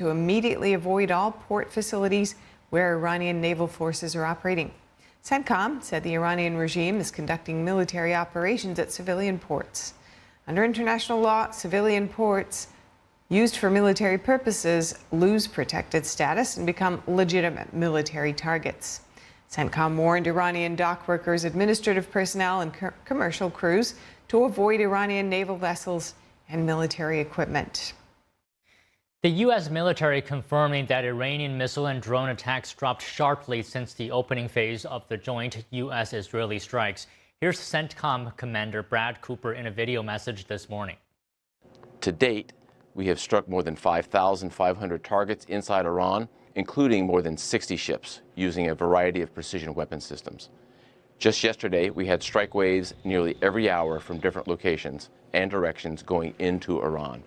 to immediately avoid all port facilities where Iranian naval forces are operating. CENTCOM said the Iranian regime is conducting military operations at civilian ports. Under international law, civilian ports used for military purposes lose protected status and become legitimate military targets. CENTCOM warned Iranian dock workers, administrative personnel, and commercial crews to avoid Iranian naval vessels and military equipment. The U.S. military confirming that Iranian missile and drone attacks dropped sharply since the opening phase of the joint U.S.-Israeli strikes. Here's CENTCOM Commander Brad Cooper in a video message this morning. To date, we have struck more than 5,500 targets inside Iran, including more than 60 ships, using a variety of precision weapon systems. Just yesterday, we had strike waves nearly every hour from different locations and directions going into Iran.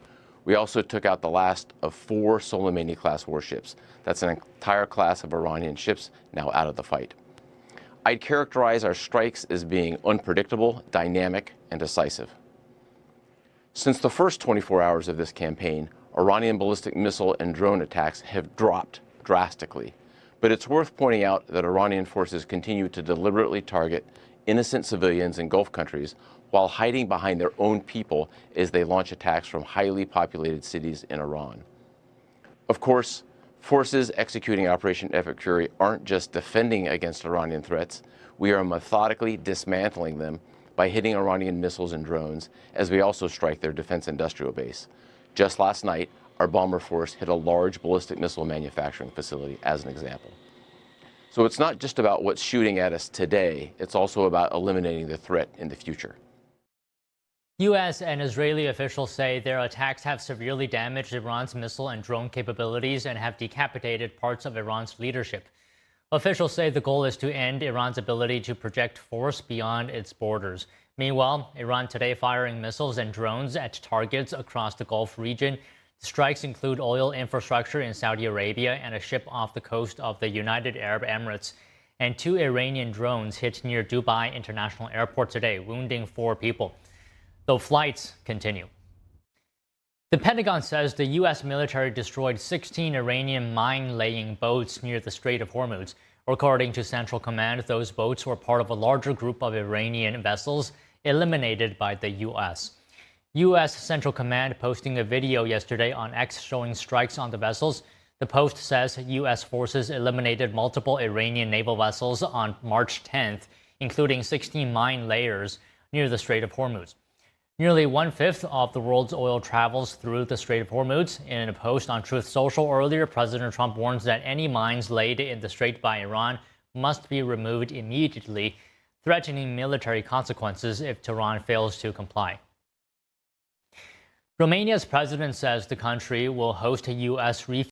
We also took out the last of 4 Soleimani-class warships. That's an entire class of Iranian ships now out of the fight. I'd characterize our strikes as being unpredictable, dynamic, and decisive. Since the first 24 hours of this campaign, Iranian ballistic missile and drone attacks have dropped drastically. But it's worth pointing out that Iranian forces continue to deliberately target innocent civilians in Gulf countries while hiding behind their own people as they launch attacks from highly populated cities in Iran. Of course, forces executing Operation Epic Fury aren't just defending against Iranian threats. We are methodically dismantling them by hitting Iranian missiles and drones, as we also strike their defense industrial base. Just last night, our bomber force hit a large ballistic missile manufacturing facility, as an example. So it's not just about what's shooting at us today, it's also about eliminating the threat in the future. U.S. and Israeli officials say their attacks have severely damaged Iran's missile and drone capabilities and have decapitated parts of Iran's leadership. Officials say the goal is to end Iran's ability to project force beyond its borders. Meanwhile, Iran today firing missiles and drones at targets across the Gulf region. Strikes include oil infrastructure in Saudi Arabia and a ship off the coast of the United Arab Emirates. And 2 Iranian drones hit near Dubai International Airport today, wounding 4 people, though flights continue. The Pentagon says the U.S. military destroyed 16 Iranian mine-laying boats near the Strait of Hormuz. According to Central Command, those boats were part of a larger group of Iranian vessels eliminated by the U.S. U.S. Central Command posting a video yesterday on X showing strikes on the vessels. The post says U.S. forces eliminated multiple Iranian naval vessels on March 10th, including 16 mine layers near the Strait of Hormuz. Nearly 1/5 of the world's oil travels through the Strait of Hormuz. In a post on Truth Social earlier, President Trump warns that any mines laid in the strait by Iran must be removed immediately, threatening military consequences if Tehran fails to comply. Romania's president says the country will host a U.S.